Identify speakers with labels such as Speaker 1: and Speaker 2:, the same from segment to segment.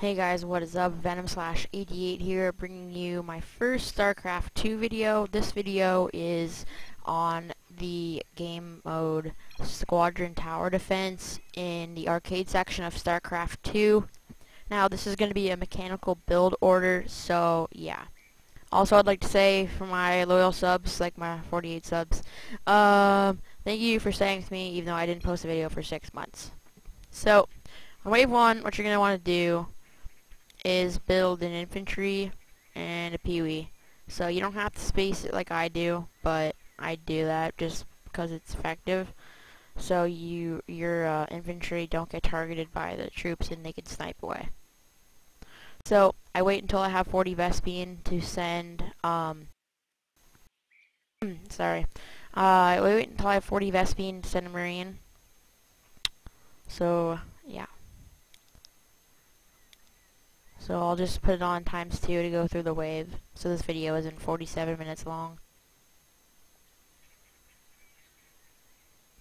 Speaker 1: Hey guys, what is up? Venom/88 here, bringing you my first Starcraft 2 video. This video is on the game mode Squadron Tower Defense in the arcade section of Starcraft 2. Now, this is going to be a mechanical build order, so yeah. Also, I'd like to say for my loyal subs, like my 48 subs, thank you for staying with me even though I didn't post a video for 6 months. So, on wave 1, what you're going to want to do is build an infantry and a peewee. So you don't have to space it like I do, but I do that just because it's effective. So your infantry don't get targeted by the troops and they can snipe away. So I wait until I have 40 Vespene to send sorry. I wait until I have 40 Vespene to send a Marine. So yeah. So I'll just put it on ×2 to go through the wave. So this video isn't 47 minutes long.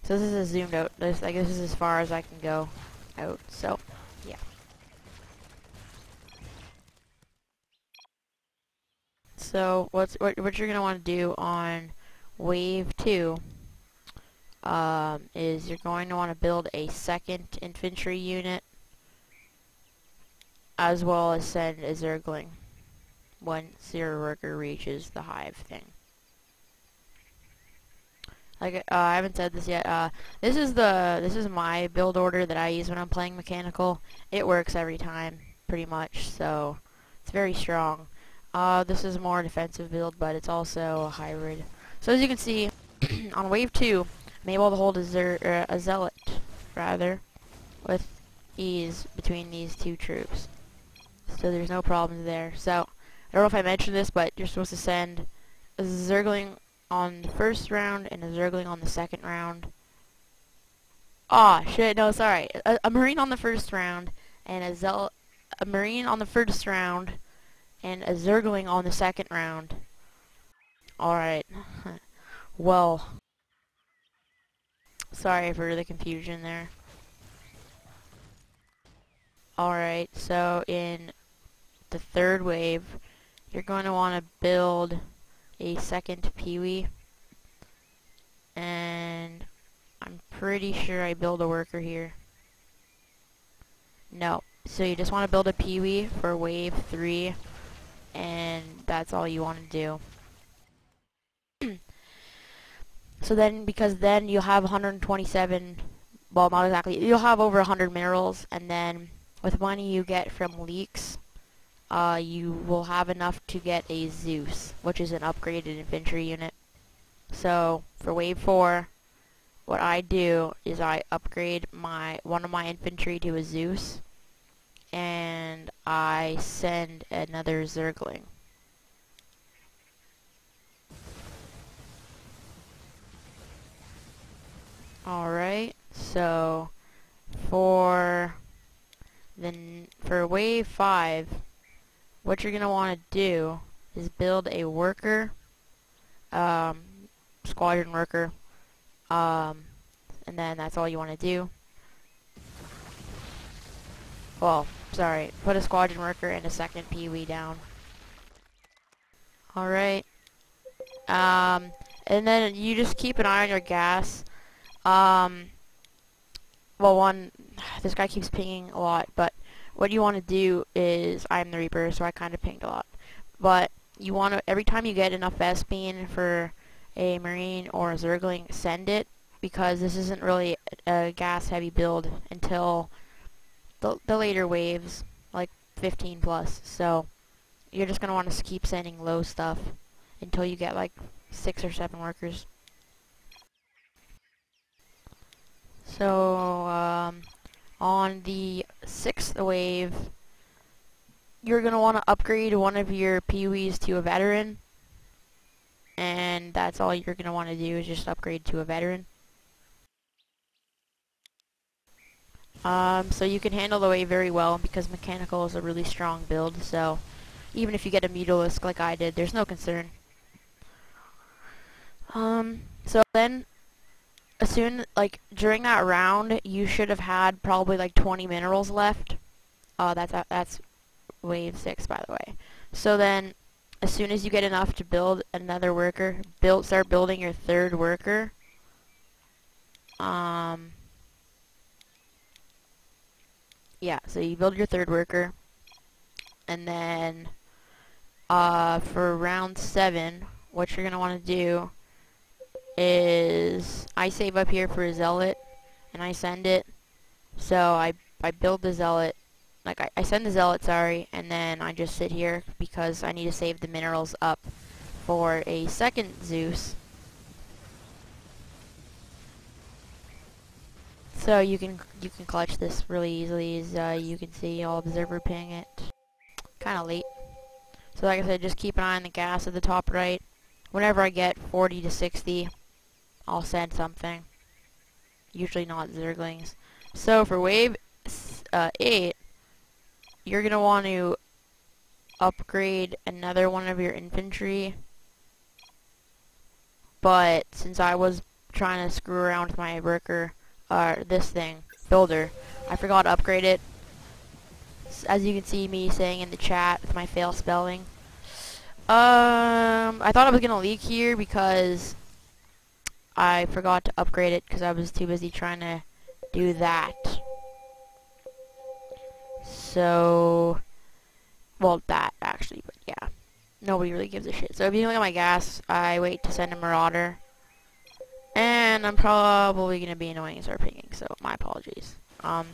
Speaker 1: So this is a zoomed out. This is as far as I can go out. So yeah. So what you're gonna want to do on wave 2 is you're going to want to build a second infantry unit, as well as send a Zergling once your worker reaches the hive thing. Like I haven't said this yet. This is my build order that I use when I'm playing mechanical. It works every time, pretty much. So it's very strong. This is a more defensive build, but it's also a hybrid. So as you can see, on wave 2, I'm able to hold a zealot rather with ease between these two troops. So there's no problems there. So I don't know if I mentioned this, but you're supposed to send a Zergling on the first round and a Zergling on the second round. Ah, shit, no, sorry. A Marine on the first round and a Marine on the first round and a Zergling on the second round. Alright. Well, sorry for the confusion there. Alright, so in the third wave, you're going to want to build a second peewee, and I'm pretty sure I build a worker here. No, so you just want to build a peewee for wave 3, and that's all you want to do. So then, because then you'll have 127, well, not exactly, you'll have over 100 minerals, and then with money you get from leaks, you will have enough to get a Zeus, which is an upgraded infantry unit. So for wave 4, what I do is I upgrade one of my infantry to a Zeus, and I send another Zergling. Alright, so for wave 5, what you're going to want to do is build a worker, squadron worker, and then that's all you want to do. Well, sorry, put a squadron worker and a second peewee down. Alright, and then you just keep an eye on your gas. Well, this guy keeps pinging a lot, but what you want to do is, I'm the Reaper, so I kind of pinged a lot. But you want to, every time you get enough Vespene for a Marine or a Zergling, send it, because this isn't really a gas-heavy build until the later waves, like 15 plus. So you're just going to want to keep sending low stuff until you get like 6 or 7 workers. So, on the 6th wave, you're going to want to upgrade one of your peewees to a veteran. And that's all you're going to want to do, is just upgrade to a veteran. So you can handle the wave very well, because mechanical is a really strong build. So even if you get a Mutalisk like I did, there's no concern. So then, during that round, you should have had probably like 20 minerals left. That's wave 6, by the way. So then, as soon as you get enough to build another worker, start building your third worker. Yeah, so you build your third worker, and then for round 7, what you're gonna want to do is I save up here for a zealot, and I send it. So I build the zealot, like I send the zealot, sorry, and then I just sit here because I need to save the minerals up for a second Zeus. So you can clutch this really easily, as you can see. I'll observer ping it. Kind of late. So like I said, just keep an eye on the gas at the top right. Whenever I get 40 to 60, I'll send something. Usually not zerglings. So for wave 8, you're going to want to upgrade another one of your infantry. But since I was trying to screw around with my worker, builder, I forgot to upgrade it. As you can see me saying in the chat with my fail spelling. I thought I was going to leak here because I forgot to upgrade it because I was too busy trying to do that. So, well, that actually, but yeah. Nobody really gives a shit. So if you look at my gas, I wait to send a marauder. And I'm probably going to be annoying and start pinging, so my apologies. So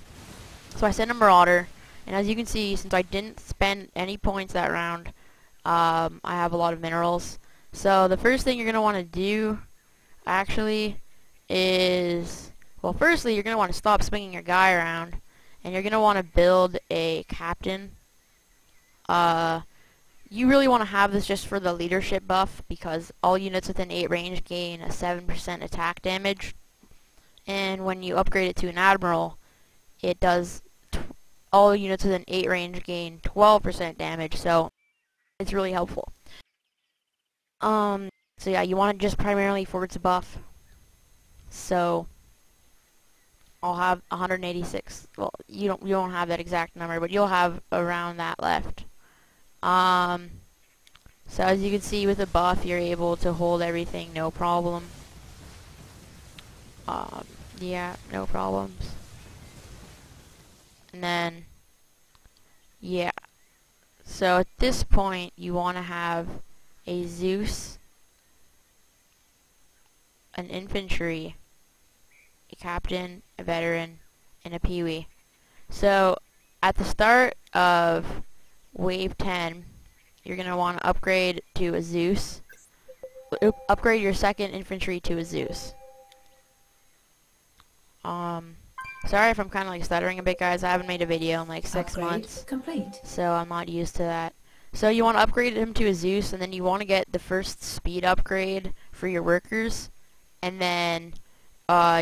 Speaker 1: I send a marauder, and as you can see, since I didn't spend any points that round, I have a lot of minerals. So the first thing you're going to want to do, actually, is, well, firstly, you're going to want to stop swinging your guy around, and you're going to want to build a captain. You really want to have this just for the leadership buff, because all units within 8 range gain a 7% attack damage, and when you upgrade it to an admiral, it does all units within 8 range gain 12% damage, so it's really helpful. So yeah, you want it just primarily for its buff. So I'll have 186. Well, you don't have that exact number, but you'll have around that left. So as you can see with the buff, you're able to hold everything, no problem. Yeah, no problems. And then, yeah. So at this point, you want to have a Zeus, an infantry, a captain, a veteran, and a peewee. So at the start of wave 10, you're going to want to upgrade to a Zeus. Upgrade your second infantry to a Zeus. Sorry if I'm kind of like stuttering a bit, guys. I haven't made a video in like 6 months.
Speaker 2: Complete.
Speaker 1: So I'm not used to that. So you want to upgrade him to a Zeus, and then you want to get the first speed upgrade for your workers. And then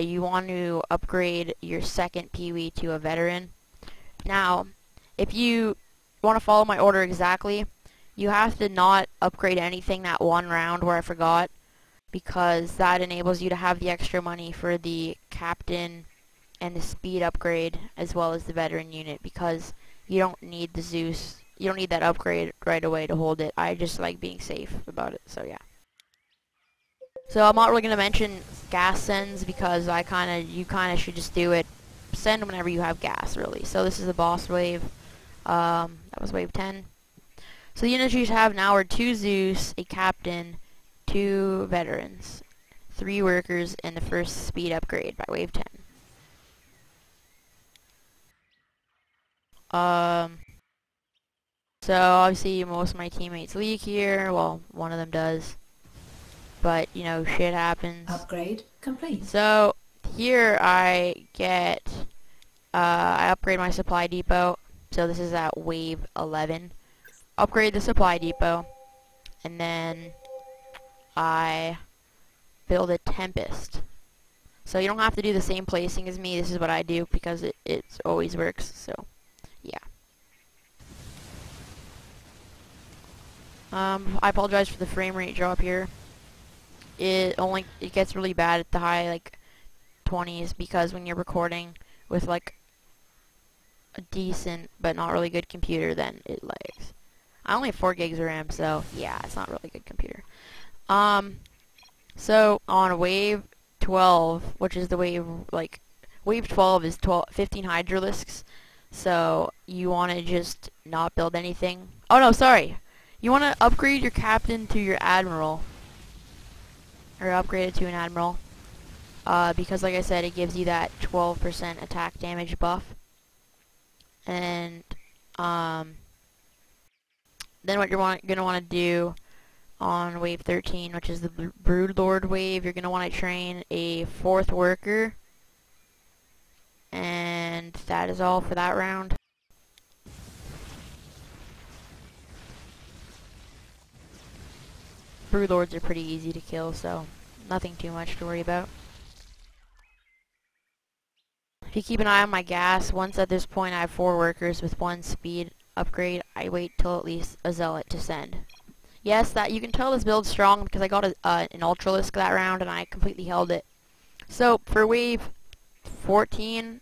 Speaker 1: you want to upgrade your second peewee to a veteran. Now, if you want to follow my order exactly, you have to not upgrade anything that one round where I forgot, because that enables you to have the extra money for the captain and the speed upgrade as well as the veteran unit, because you don't need the Zeus, you don't need that upgrade right away to hold it. I just like being safe about it, so yeah. So I'm not really going to mention gas sends because you kind of should just do it. Send whenever you have gas, really. So this is the boss wave. That was wave 10. So the units you should have now are 2 Zeus, a captain, 2 veterans, 3 workers, and the first speed upgrade by wave 10. So obviously most of my teammates leak here. Well, one of them does. But, you know, shit happens.
Speaker 2: Upgrade complete.
Speaker 1: So here I get, I upgrade my supply depot. So this is at wave 11. Upgrade the supply depot. And then I build a Tempest. So you don't have to do the same placing as me. This is what I do because it always works. So yeah. I apologize for the frame rate drop here. It gets really bad at the high like 20s because when you're recording with like a decent but not really good computer, then it lags. I only have 4 gigs of RAM, so yeah, it's not really good computer. So on wave 12, which is the wave, like, wave 12 is 15 hydralisks, so you want to just not build anything. Oh no, sorry. You want to upgrade your captain to your admiral, or upgrade it to an admiral, because like I said, it gives you that 12% attack damage buff. And then what you're gonna want to do on wave 13, which is the Broodlord wave, you're gonna want to train a 4th worker, and that is all for that round. Broodlords are pretty easy to kill, so nothing too much to worry about. If you keep an eye on my gas, once at this point I have 4 workers with 1 speed upgrade, I wait till at least a zealot to send. Yes, that you can tell this build's strong because I got an Ultralisk that round and I completely held it. So for wave 14,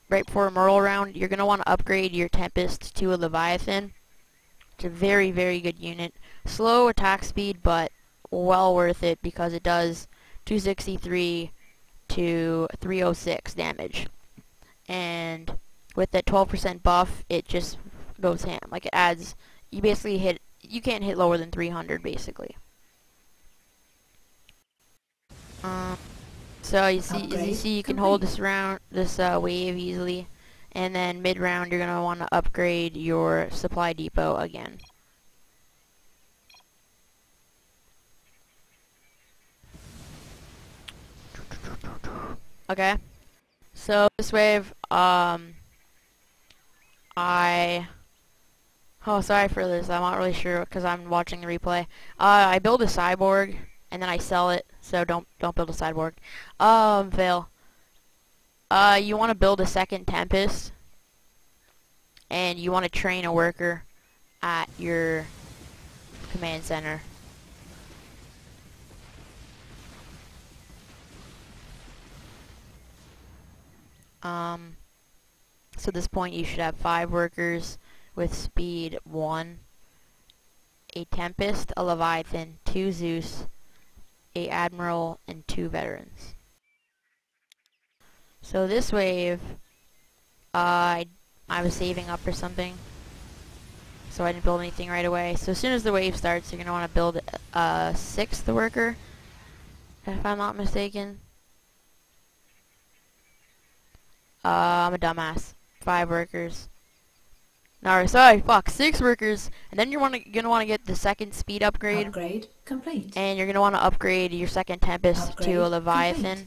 Speaker 1: right before a Merle round, you're going to want to upgrade your Tempest to a Leviathan. It's a very, very good unit. Slow attack speed, but well worth it because it does 263 to 306 damage. And with that 12% buff, it just goes ham. Like, it adds, you basically hit, you can't hit lower than 300 basically. So as you see, you can hold this wave easily, and then mid round you're gonna want to upgrade your supply depot again. Okay, so this wave, oh, sorry for this, I'm not really sure because I'm watching the replay. I build a cyborg and then I sell it, so don't build a cyborg. Fail. You want to build a 2nd Tempest, and you want to train a worker at your command center. So at this point you should have 5 workers with speed 1, a Tempest, a Leviathan, 2 Zeus, a Admiral, and 2 veterans. So this wave, I was saving up for something, so I didn't build anything right away. So as soon as the wave starts, you're going to want to build a 6th worker, if I'm not mistaken. I'm a dumbass. 5 workers. No, sorry, fuck, 6 workers, and then you're gonna want to get the 2nd speed upgrade.
Speaker 2: Upgrade complete.
Speaker 1: And you're gonna want to upgrade your 2nd Tempest
Speaker 2: Upgrade
Speaker 1: to a Leviathan.
Speaker 2: complete.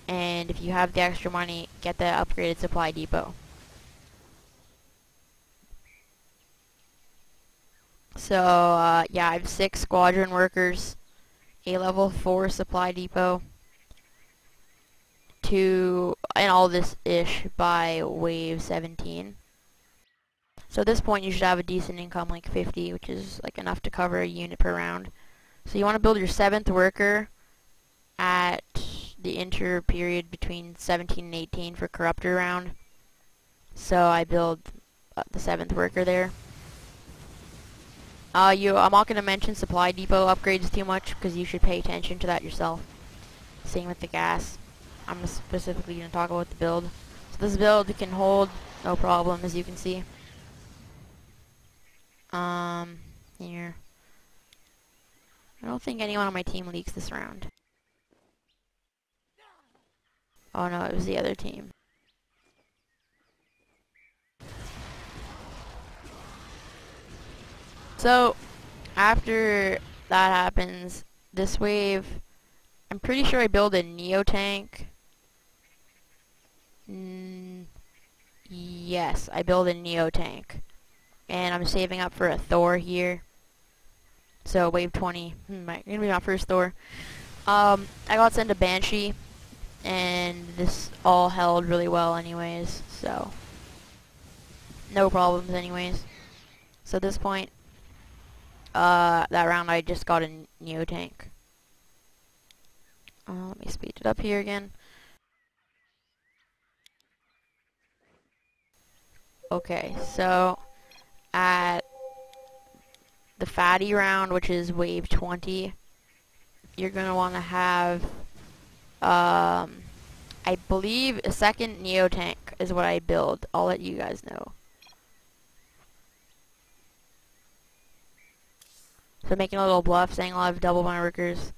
Speaker 1: And if you have the extra money, get the upgraded supply depot. So yeah, I have 6 Squadron workers, a level 4 supply depot, and all this ish by wave 17. So at this point you should have a decent income, like 50, which is like enough to cover a unit per round. So you want to build your 7th worker at the inter period between 17 and 18 for corruptor round. So I build the 7th worker there. I'm not going to mention supply depot upgrades too much because you should pay attention to that yourself. Same with the gas. I'm specifically going to talk about the build. So this build can hold no problem, as you can see. Here. I don't think anyone on my team leaks this round. Oh no, it was the other team. So, after that happens, this wave, I'm pretty sure I build a Neo tank. Yes, I build a Neo tank. And I'm saving up for a Thor here. So wave 20, gonna be my first Thor. I got sent a Banshee, and this all held really well anyways, so no problems anyways. So at this point, that round I just got a Neo tank. Let me speed it up here again. Okay, so at the fatty round, which is wave 20, you're going to want to have, I believe, a second Neo tank is what I build. I'll let you guys know. So making a little bluff, saying I'll have double my workers.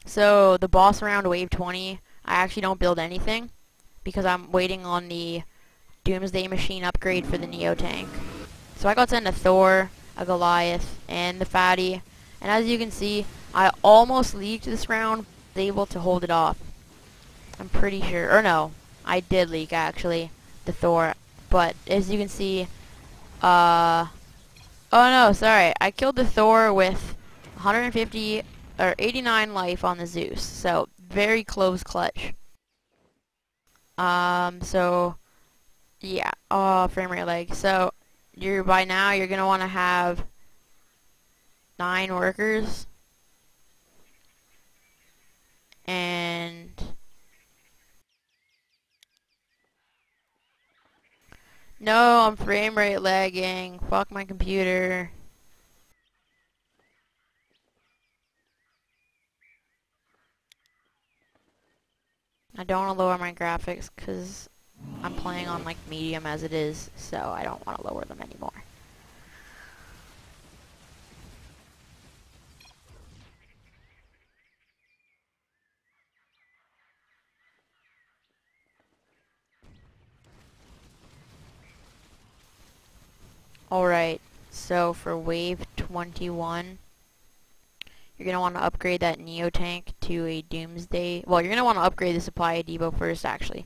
Speaker 1: So the boss round, wave 20, I actually don't build anything because I'm waiting on the Doomsday machine upgrade for the Neo tank. So I got to send a Thor, a Goliath, and the fatty. And as you can see, I almost leaked this round, was able to hold it off. I'm pretty sure, or no, I did leak actually, the Thor. But as you can see, oh no, sorry, I killed the Thor with 150 or 89 life on the Zeus. So very close clutch. So yeah, frame rate lag. So by now you're gonna want to have 9 workers, and no, I'm frame rate lagging. Fuck my computer. I don't want to lower my graphics because I'm playing on like medium as it is, so I don't want to lower them anymore. Alright, so for wave 21, you're going to want to upgrade that Neo tank to a Doomsday. Well, you're going to want to upgrade the supply depot first, actually.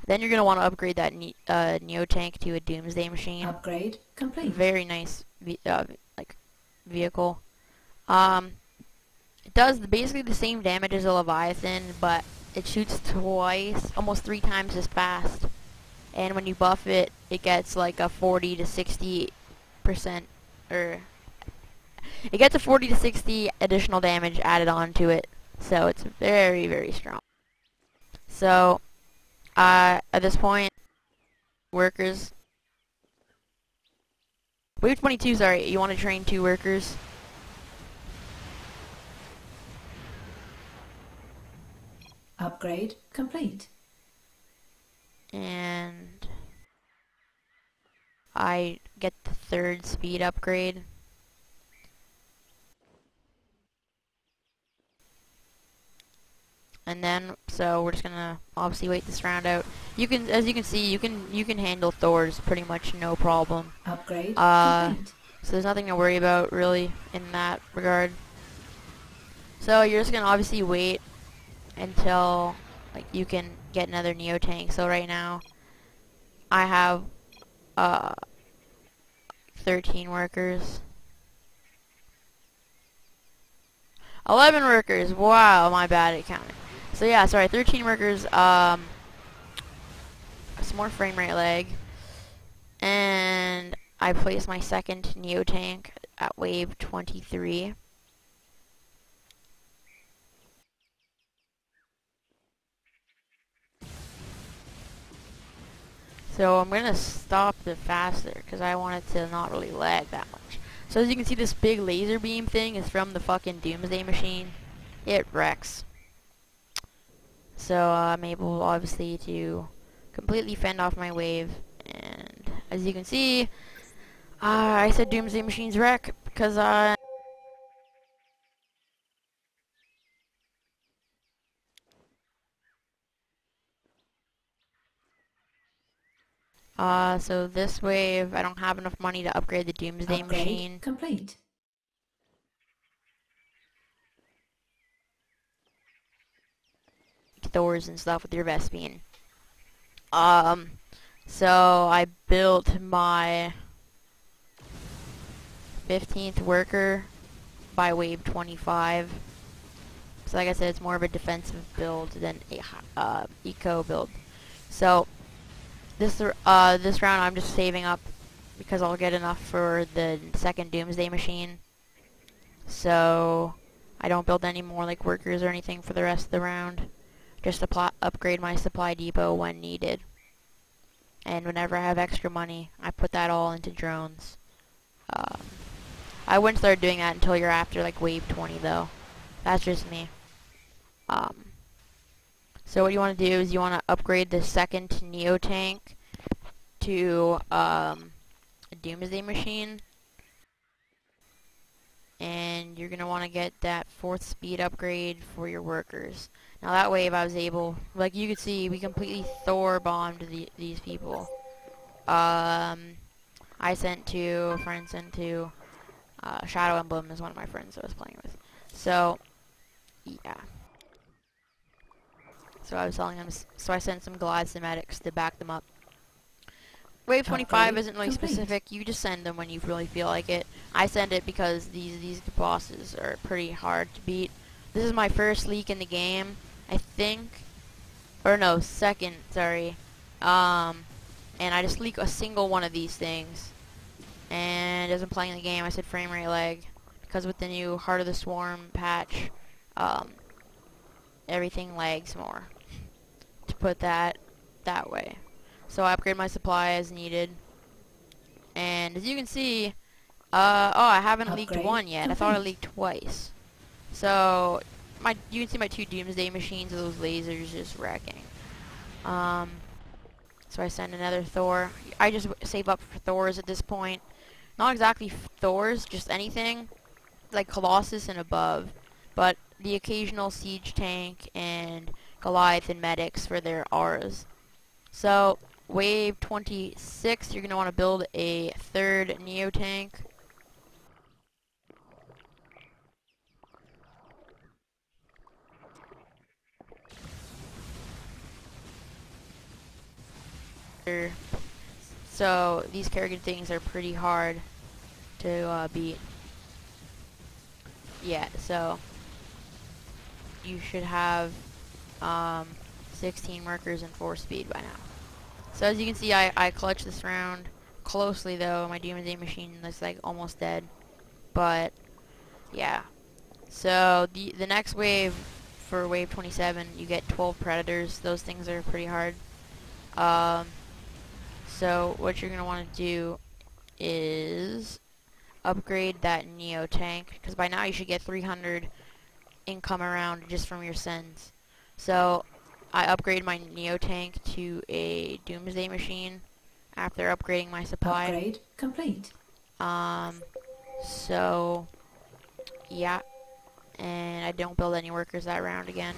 Speaker 1: Then you're going to want to upgrade that Neo tank to a Doomsday machine.
Speaker 2: Upgrade complete.
Speaker 1: Very nice like vehicle. It does basically the same damage as a Leviathan, but it shoots twice, almost 3 times as fast. And when you buff it, it gets like a 40 to 60%, or it gets a 40 to 60 additional damage added onto it. So it's very, very strong. So, at this point, workers. Wave 22, sorry, you want to train 2 workers.
Speaker 2: Upgrade complete.
Speaker 1: And I get the 3rd speed upgrade. And then, so we're just gonna obviously wait this round out. You can, as you can see, you can handle Thors pretty much no problem.
Speaker 2: Upgrade complete.
Speaker 1: So there's nothing to worry about really in that regard. So you're just gonna obviously wait until like you can get another Neo tank. So right now, I have 13 workers. 11 workers. Wow, my bad at counting. So yeah, sorry, 13 workers. Some more frame rate lag, and I placed my 2nd Neo tank at wave 23. So I'm gonna stop it faster because I want it to not really lag that much. So as you can see, this big laser beam thing is from the fucking Doomsday machine. It wrecks. So I'm able, obviously, to completely fend off my wave. And as you can see, I said Doomsday machines wreck because so this wave, I don't have enough money to upgrade the Doomsday machine.
Speaker 2: Complete.
Speaker 1: Thors and stuff with your Vespine. So I built my 15th worker by wave 25. So like I said, it's more of a defensive build than a eco build. So this round I'm just saving up because I'll get enough for the 2nd Doomsday machine. So I don't build any more like workers or anything for the rest of the round. Just upgrade my supply depot when needed. and whenever I have extra money, I put that all into drones. Um, I wouldn't start doing that until you're after like wave 20 though. That's just me. So what you want to do is you want to upgrade the second Neo tank to a Doomsday machine, and you're going to want to get that 4th speed upgrade for your workers. Now that wave I was able, like you could see, we completely Thor bombed these people. I sent to, a friend sent to, Shadow Emblem is one of my friends I was playing with. So, yeah. So I was telling them, so I sent some Goliath medics to back them up. Wave 25 isn't really specific. You just send them when you really feel like it. I send it because these bosses are pretty hard to beat. This is my first leak in the game, I think. Or no, second, sorry. And I just leak a single one of these things. And as I'm playing the game, I said frame rate lag. Because with the new Heart of the Swarm patch, everything lags more. To put that way. So I upgrade my supply as needed. And as you can see, oh, I haven't leaked one yet.
Speaker 2: Complete.
Speaker 1: I thought I leaked twice. So you can see my 2 Doomsday machines with those lasers just wrecking. So I send another Thor. I just save up for Thors at this point. Not exactly Thors, just anything like Colossus and above, but the occasional siege tank and Goliath and medics for their auras. So wave 26, you're going to want to build a 3rd Neo tank. So these Kerrigan things are pretty hard to beat. Yeah, so you should have 16 workers and 4 speed by now. So as you can see, I clutched this round closely though. My Doomsday machine is like almost dead. But yeah. So the next wave, for wave 27, you get 12 predators. Those things are pretty hard. So what you're going to want to do is upgrade that Neo tank, because by now you should get 300 income around just from your sends. So I upgrade my Neo tank to a Doomsday machine after upgrading my supply.
Speaker 2: Upgrade complete.
Speaker 1: So yeah, and I don't build any workers that round again.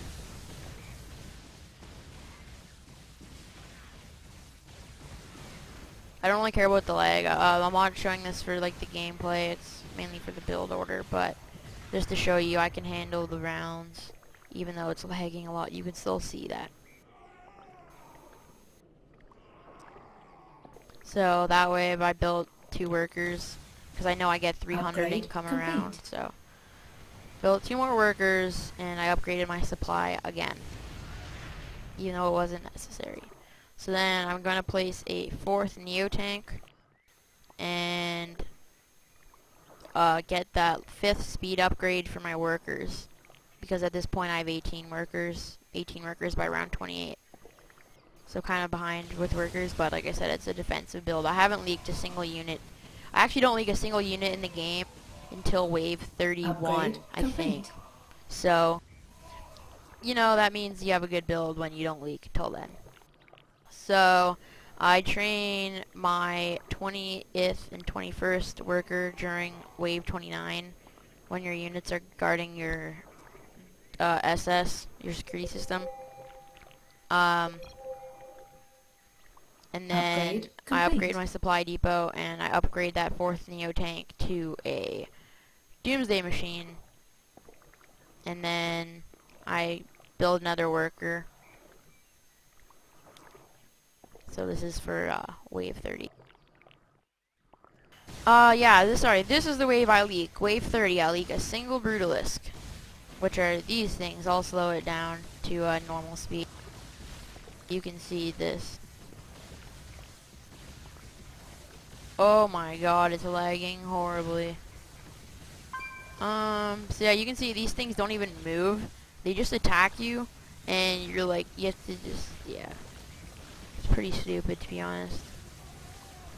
Speaker 1: I don't really care about the lag. I'm not showing this for like the gameplay. It's mainly for the build order, but just to show you I can handle the rounds. Even though it's lagging a lot, you can still see that. So that way if I built 2 workers, because I know I get 300
Speaker 2: Upgrade
Speaker 1: income
Speaker 2: complete.
Speaker 1: around, so built 2 more workers, and I upgraded my supply again, even though it wasn't necessary. So then I'm going to place a 4th Neo tank and get that 5th speed upgrade for my workers, because at this point I have 18 workers by round 28. So kind of behind with workers, but like I said, it's a defensive build. I haven't leaked a single unit. I actually don't leak a single unit in the game until wave 31,
Speaker 2: Upgrade
Speaker 1: I
Speaker 2: complete.
Speaker 1: think. So, you know, that means you have a good build when you don't leak until then. So, I train my 20th and 21st worker during wave 29 when your units are guarding your SS, your security system. And then I upgrade my supply depot, and I upgrade that 4th Neo tank to a Doomsday machine. And then I build another worker. So this is for wave 30. This is the wave I leak. Wave 30, I leak a single Brutalisk, which are these things. I'll slow it down to normal speed. You can see this. Oh my god, it's lagging horribly. So yeah, you can see these things don't even move. They just attack you, and you're like, you have to just, yeah. It's pretty stupid, to be honest.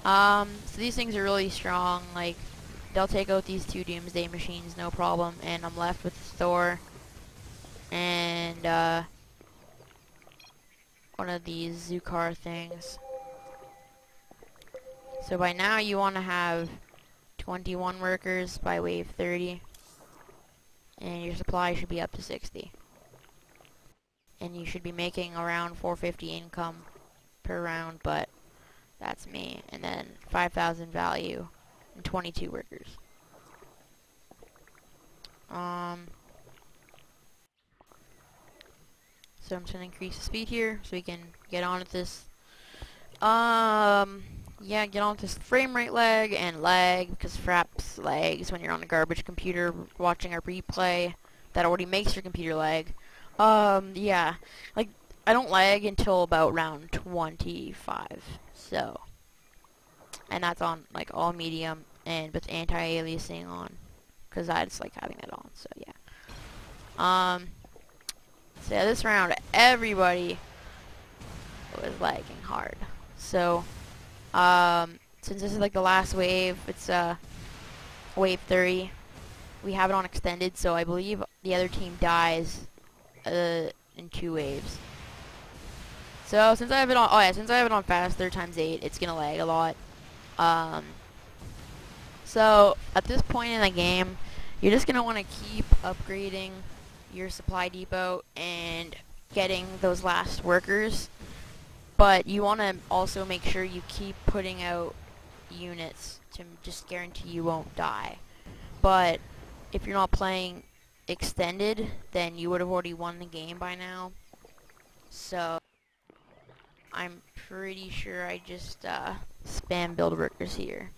Speaker 1: So these things are really strong. Like, they'll take out these two Doomsday machines, no problem. And I'm left with Thor and one of these Zukar things. So by now you want to have 21 workers by wave 30. And your supply should be up to 60. And you should be making around 450 income per round, but that's me. And then 5,000 value and 22 workers. So I'm just gonna increase the speed here so we can get on with this. Yeah, get on with this frame rate lag and lag, because fraps lags when you're on a garbage computer watching a replay that already makes your computer lag. Yeah, like, I don't lag until about round 25, so, and that's on, like, all medium and with anti-aliasing on, because I just like having that on, so yeah. So yeah, this round, everybody was lagging hard, so, since this is like the last wave, it's, wave 30, we have it on extended, so I believe the other team dies in 2 waves. So since I have it on, since I have it on fast 3x8, it's gonna lag a lot. So at this point in the game, you're just gonna want to keep upgrading your supply depot and getting those last workers, but you want to also make sure you keep putting out units to just guarantee you won't die. But if you're not playing extended, then you would have already won the game by now. So I'm pretty sure I just spam build workers here.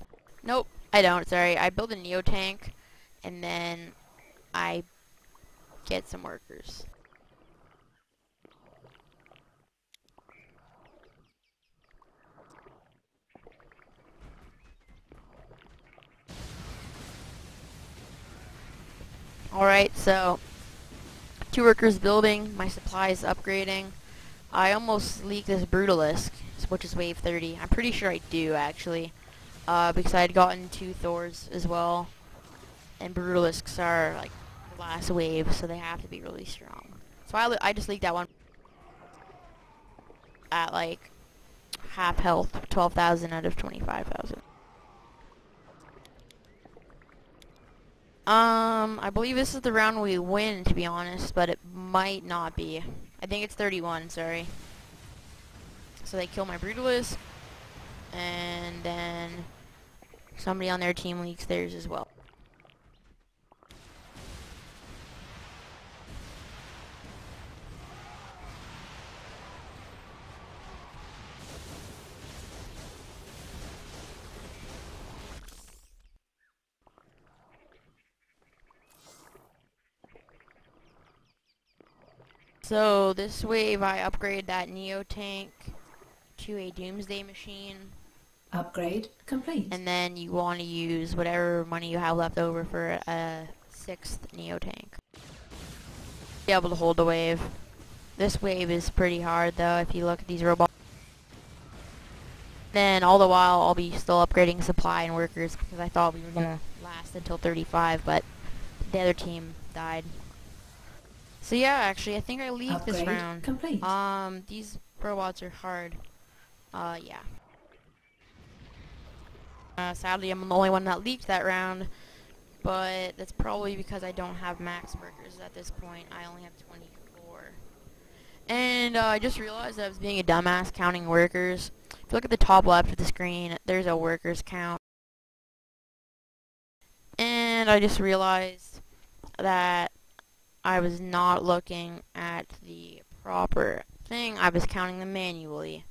Speaker 1: Nope, I don't, sorry. I build a Neo tank and then I get some workers. Alright, so 2 workers building, my supply is upgrading. I almost leaked this Brutalisk, which is wave 30. I'm pretty sure I do, actually, because I had gotten 2 Thors as well, and Brutalisks are like the last wave, so they have to be really strong. So I just leaked that one at like half health, 12,000 out of 25,000. I believe this is the round we win, to be honest, but it might not be. I think it's 31, sorry. So they kill my Brutalisk, and then somebody on their team leaks theirs as well. So this wave I upgraded that Neo tank to a Doomsday machine.
Speaker 2: Upgrade complete.
Speaker 1: And then you want to use whatever money you have left over for a 6th Neo tank. Be able to hold the wave. This wave is pretty hard though if you look at these robots. Then all the while I'll be still upgrading supply and workers because I thought we were gonna last until 35, but the other team died. So yeah, actually, I think I leaked this round.
Speaker 2: Complete.
Speaker 1: These robots are hard. Yeah. Sadly, I'm the only one that leaked that round, but that's probably because I don't have max workers at this point. I only have 24. And I just realized that I was being a dumbass counting workers. If you look at the top left of the screen, there's a workers count. And I just realized that I was not looking at the proper thing. I was counting them manually.